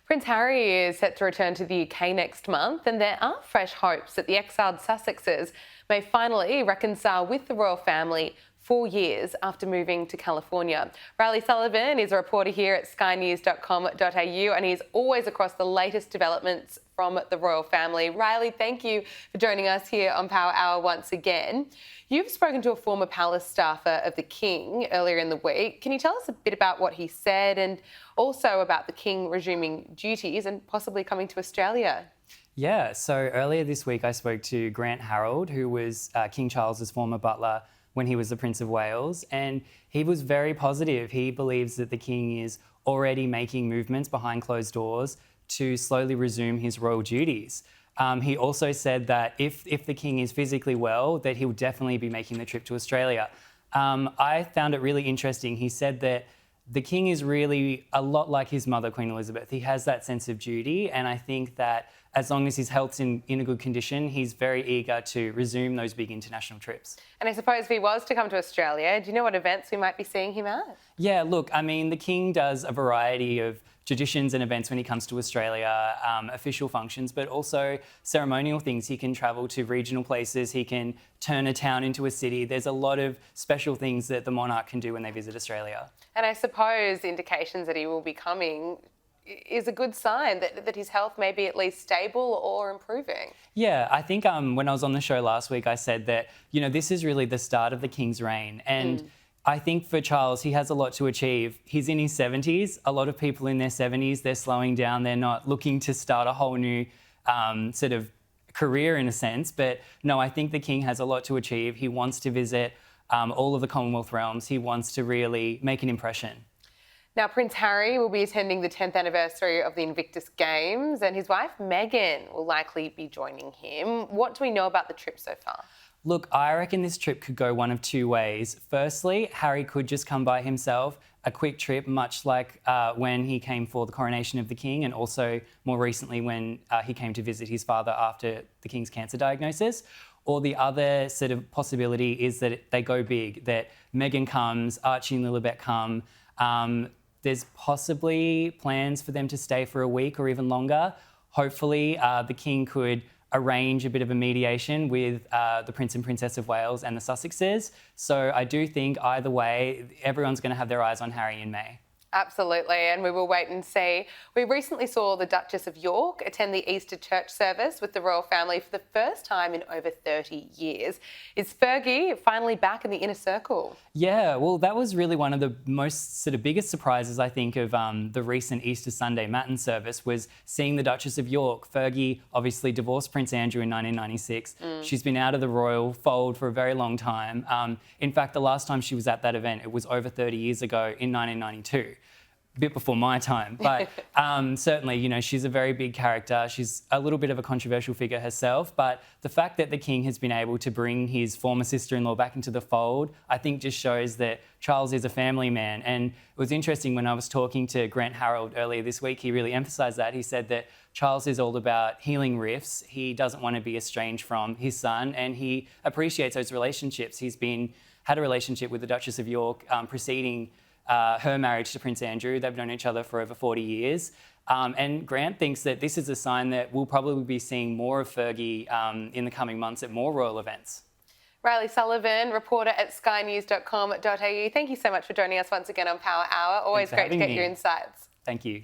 Prince Harry is set to return to the UK next month, and there are fresh hopes that the exiled Sussexes may finally reconcile with the royal family 4 years after moving to California. Reilly Sullivan is a reporter here at skynews.com.au, and he's always across the latest developments from the royal family. Reilly, thank you for joining us here on Power Hour once again. You've spoken to a former palace staffer of the King earlier in the week. Can you tell us a bit about what he said and also about the King resuming duties and possibly coming to Australia? Yeah, so earlier this week I spoke to Grant Harold, who was King Charles's former butler when he was the Prince of Wales, and he was very positive. He believes that the King is already making movements behind closed doors to slowly resume his royal duties. He also said that if the King is physically well, that he'll definitely be making the trip to Australia. I found it really interesting. He said that the King is really a lot like his mother, Queen Elizabeth. He has that sense of duty, and I think that as long as his health's in a good condition, he's very eager to resume those big international trips. And I suppose if he was to come to Australia, do you know what events we might be seeing him at? Yeah, look, I mean, the King does a variety of traditions and events when he comes to Australia, official functions, but also ceremonial things. He can travel to regional places, he can turn a town into a city. There's a lot of special things that the monarch can do when they visit Australia. And I suppose indications that he will be coming is a good sign that his health may be at least stable or improving. Yeah, I think when I was on the show last week, I said that, you know, this is really the start of the King's reign. And I think for Charles, he has a lot to achieve. He's in his 70s. A lot of people in their 70s, they're slowing down. They're not looking to start a whole new sort of career in a sense. But no, I think the King has a lot to achieve. He wants to visit all of the Commonwealth realms. He wants to really make an impression. Now, Prince Harry will be attending the 10th anniversary of the Invictus Games, and his wife Meghan will likely be joining him. What do we know about the trip so far? Look, I reckon this trip could go one of two ways. Firstly, Harry could just come by himself, a quick trip, much like when he came for the coronation of the King, and also more recently when he came to visit his father after the King's cancer diagnosis. Or the other sort of possibility is that they go big, that Meghan comes, Archie and Lillibet come. There's possibly plans for them to stay for a week or even longer. Hopefully, the King could arrange a bit of a mediation with the Prince and Princess of Wales and the Sussexes. So I do think either way, everyone's going to have their eyes on Harry in May. Absolutely, and we will wait and see. We recently saw the Duchess of York attend the Easter church service with the royal family for the first time in over 30 years. Is Fergie finally back in the inner circle? Yeah, well, that was really one of the most sort of biggest surprises, I think, of the recent Easter Sunday Matin service was seeing the Duchess of York. Fergie obviously divorced Prince Andrew in 1996. She's been out of the royal fold for a very long time. In fact, the last time she was at that event, it was over 30 years ago in 1992. Bit before my time, but certainly, you know, she's a very big character. She's a little bit of a controversial figure herself, but the fact that the King has been able to bring his former sister-in-law back into the fold, I think just shows that Charles is a family man. And it was interesting when I was talking to Grant Harold earlier this week, he really emphasised that. He said that Charles is all about healing rifts. He doesn't want to be estranged from his son, and he appreciates those relationships. He's had a relationship with the Duchess of York preceding her marriage to Prince Andrew. They've known each other for over 40 years. And Grant thinks that this is a sign that we'll probably be seeing more of Fergie in the coming months at more royal events. Reilly Sullivan, reporter at skynews.com.au. Thank you so much for joining us once again on Power Hour. Always great to get your insights. Thank you.